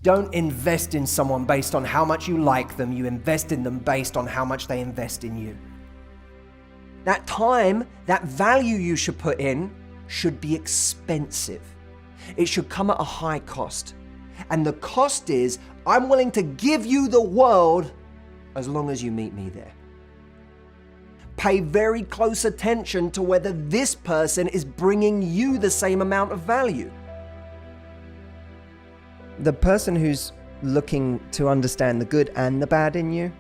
don't invest in someone based on how much you like them. You invest in them based on how much they invest in you. That time, that value you should put in should be expensive. It should come at a high cost. And the cost is, I'm willing to give you the world as long as you meet me there. Pay very close attention to whether this person is bringing you the same amount of value. The person who's looking to understand the good and the bad in you,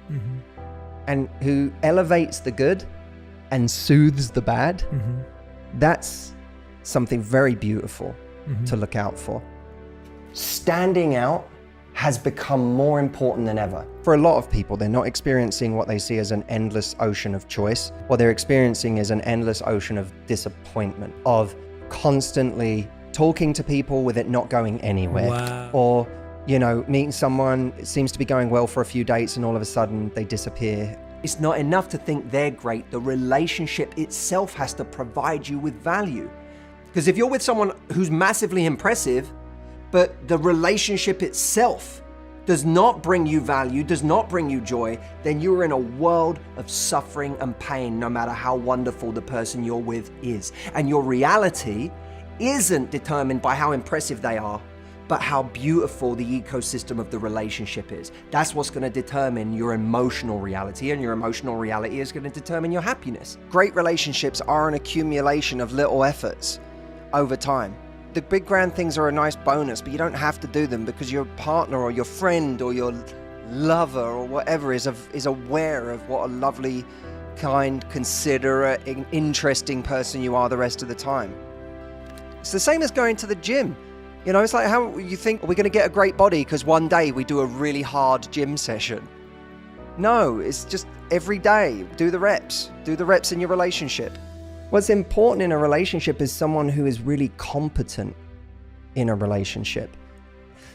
and who elevates the good and soothes the bad, that's something very beautiful to look out for. Standing out has become more important than ever. For a lot of people, they're not experiencing what they see as an endless ocean of choice. What they're experiencing is an endless ocean of disappointment, of constantly talking to people with it not going anywhere. Wow. Or, you know, meeting someone, it seems to be going well for a few dates and all of a sudden they disappear. It's not enough to think they're great. The relationship itself has to provide you with value. Because if you're with someone who's massively impressive, but the relationship itself does not bring you value, does not bring you joy, then you're in a world of suffering and pain, no matter how wonderful the person you're with is. And your reality isn't determined by how impressive they are, but how beautiful the ecosystem of the relationship is. That's what's going to determine your emotional reality, and your emotional reality is going to determine your happiness. Great relationships are an accumulation of little efforts over time. The big grand things are a nice bonus, but you don't have to do them because your partner or your friend or your lover or whatever is aware of what a lovely, kind, considerate, interesting person you are the rest of the time. It's the same as going to the gym. You know, it's like how you think we're going to get a great body because one day we do a really hard gym session. No, it's just every day. Do the reps. Do the reps in your relationship. What's important in a relationship is someone who is really competent in a relationship.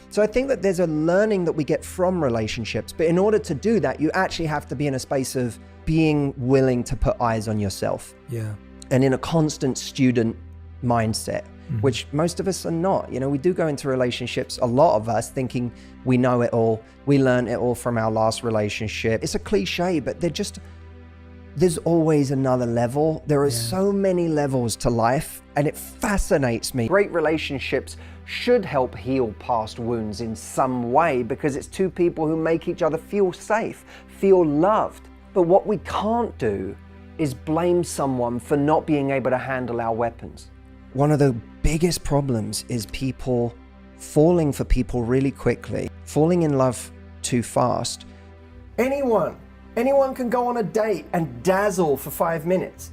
So I think that there's a learning that we get from relationships, but in order to do that, you actually have to be in a space of being willing to put eyes on yourself. Yeah. And in a constant student mindset, which most of us are not. You know, we do go into relationships, a lot of us, thinking we know it all. We learned it all from our last relationship. It's a cliche, but there's always another level. There are so many levels to life, and it fascinates me. Great relationships should help heal past wounds in some way, because it's two people who make each other feel safe, feel loved. But what we can't do is blame someone for not being able to handle our weapons. One of the biggest problems is people falling for people really quickly, falling in love too fast. Anyone can go on a date and dazzle for 5 minutes.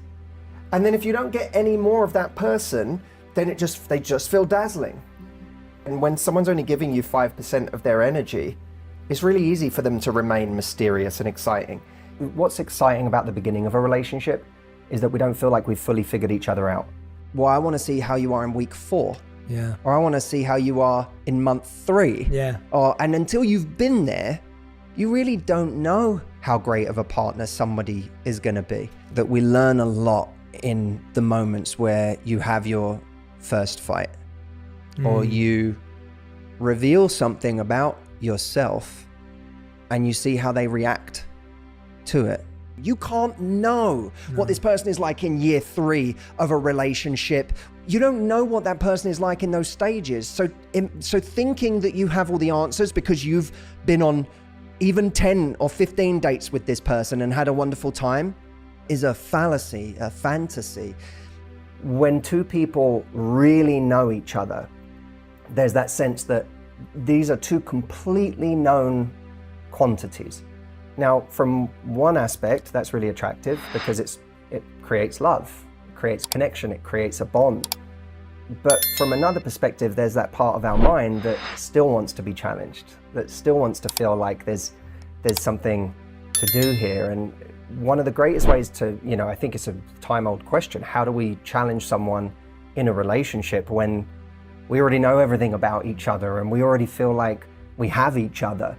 And then if you don't get any more of that person, then they just feel dazzling. And when someone's only giving you 5% of their energy, it's really easy for them to remain mysterious and exciting. What's exciting about the beginning of a relationship is that we don't feel like we've fully figured each other out. Well, I want to see how you are in week 4. Yeah. Or I want to see how you are in month 3. Yeah. And until you've been there, you really don't know how great of a partner somebody is going to be. That we learn a lot in the moments where you have your first fight, or you reveal something about yourself and you see how they react to it. You can't know what this person is like in year 3 of a relationship. You don't know what that person is like in those stages. So thinking that you have all the answers because you've been on even 10 or 15 dates with this person and had a wonderful time is a fallacy, a fantasy. When two people really know each other, there's that sense that these are two completely known quantities. Now, from one aspect, that's really attractive because it creates love, it creates connection, it creates a bond. But from another perspective, there's that part of our mind that still wants to be challenged, that still wants to feel like there's something to do here. And one of the greatest ways to, I think it's a time-old question, how do we challenge someone in a relationship when we already know everything about each other and we already feel like we have each other?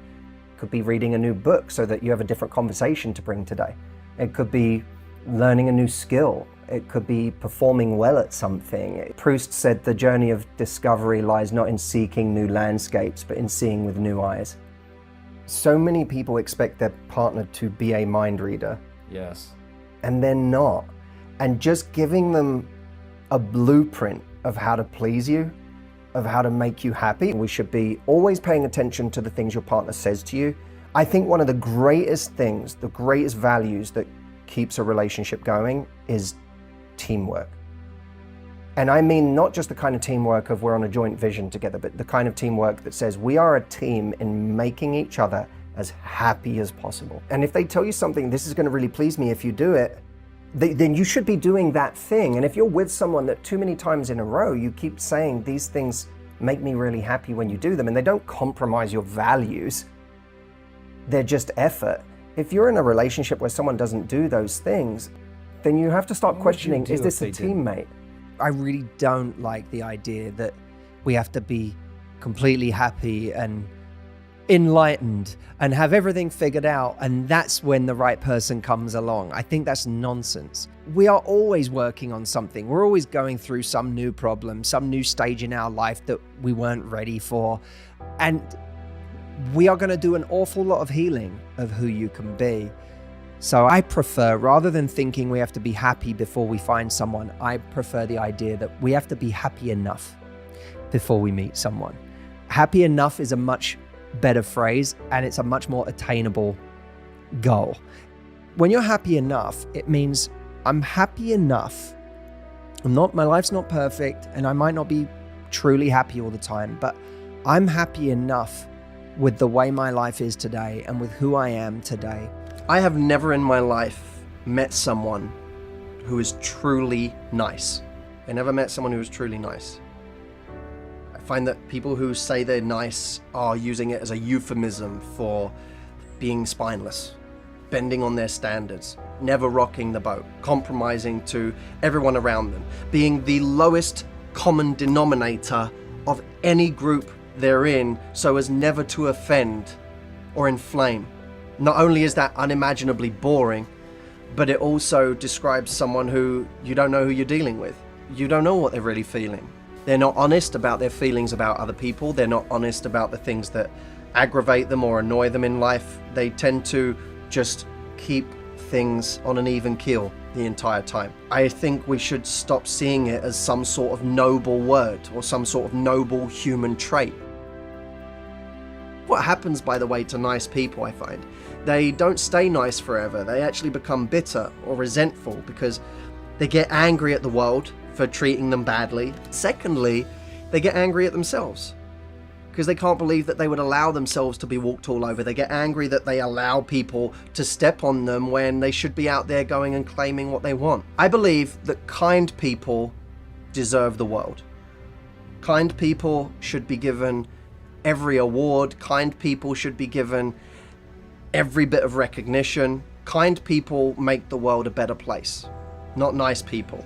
Could be reading a new book so that you have a different conversation to bring today. It could be learning a new skill. It could be performing well at something. Proust said the journey of discovery lies not in seeking new landscapes, but in seeing with new eyes. So many people expect their partner to be a mind reader. Yes. And they're not. And just giving them a blueprint of how to please you, of how to make you happy. We should be always paying attention to the things your partner says to you. I think one of the greatest things, the greatest values that keeps a relationship going is teamwork. And I mean not just the kind of teamwork of we're on a joint vision together, but the kind of teamwork that says we are a team in making each other as happy as possible. And if they tell you something, this is going to really please me if you do it, then you should be doing that thing. And if you're with someone that too many times in a row, you keep saying these things make me really happy when you do them, and they don't compromise your values, they're just effort. If you're in a relationship where someone doesn't do those things, then you have to start questioning, is this a teammate? I really don't like the idea that we have to be completely happy and enlightened and have everything figured out, and that's when the right person comes along. I think that's nonsense. We are always working on something. We're always going through some new problem, some new stage in our life that we weren't ready for. And we are going to do an awful lot of healing of who you can be. So I prefer, rather than thinking we have to be happy before we find someone, I prefer the idea that we have to be happy enough before we meet someone. Happy enough is a much better phrase, and it's a much more attainable goal. When you're happy enough, it means I'm happy enough. My life's not perfect, and I might not be truly happy all the time, but I'm happy enough with the way my life is today and with who I am today. I have never in my life met someone who is truly nice. I never met someone who is truly nice. I find that people who say they're nice are using it as a euphemism for being spineless, bending on their standards, never rocking the boat, compromising to everyone around them, being the lowest common denominator of any group they're in so as never to offend or inflame. Not only is that unimaginably boring, but it also describes someone who you don't know who you're dealing with. You don't know what they're really feeling. They're not honest about their feelings about other people. They're not honest about the things that aggravate them or annoy them in life. They tend to just keep things on an even keel the entire time. I think we should stop seeing it as some sort of noble word or some sort of noble human trait. What happens, by the way, to nice people, I find, they don't stay nice forever. They actually become bitter or resentful because they get angry at the world for treating them badly. Secondly, they get angry at themselves because they can't believe that they would allow themselves to be walked all over. They get angry that they allow people to step on them when they should be out there going and claiming what they want. I believe that kind people deserve the world. Kind people should be given every award. Kind people should be given every bit of recognition. Kind people make the world a better place, not nice people.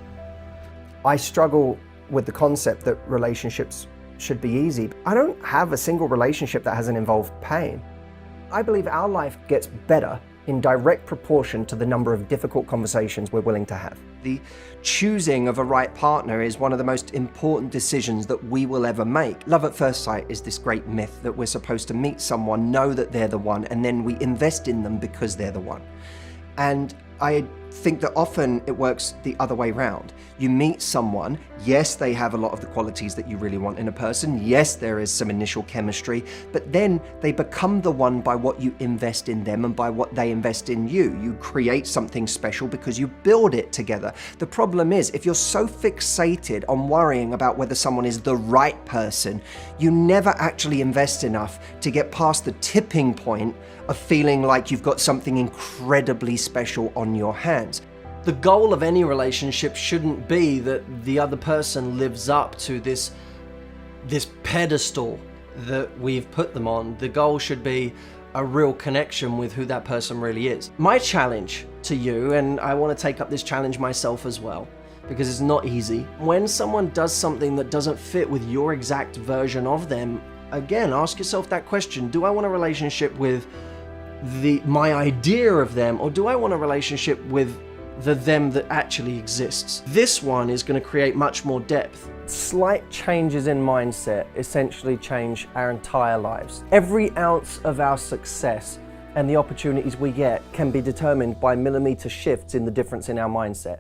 I struggle with the concept that relationships should be easy. I don't have a single relationship that hasn't involved pain. I believe our life gets better in direct proportion to the number of difficult conversations we're willing to have. The choosing of a right partner is one of the most important decisions that we will ever make. Love at first sight is this great myth that we're supposed to meet someone, know that they're the one, and then we invest in them because they're the one. And I think that often it works the other way around. You meet someone, yes, they have a lot of the qualities that you really want in a person. Yes, there is some initial chemistry, but then they become the one by what you invest in them and by what they invest in you. You create something special because you build it together. The problem is, if you're so fixated on worrying about whether someone is the right person, you never actually invest enough to get past the tipping point of feeling like you've got something incredibly special on your hands. The goal of any relationship shouldn't be that the other person lives up to this pedestal that we've put them on. The goal should be a real connection with who that person really is. My challenge to you, and I want to take up this challenge myself as well, because it's not easy. When someone does something that doesn't fit with your exact version of them, again, ask yourself that question. Do I want a relationship with my idea of them, or do I want a relationship with the them that actually exists. This one is going to create much more depth. Slight changes in mindset essentially change our entire lives. Every ounce of our success and the opportunities we get can be determined by millimeter shifts in the difference in our mindset.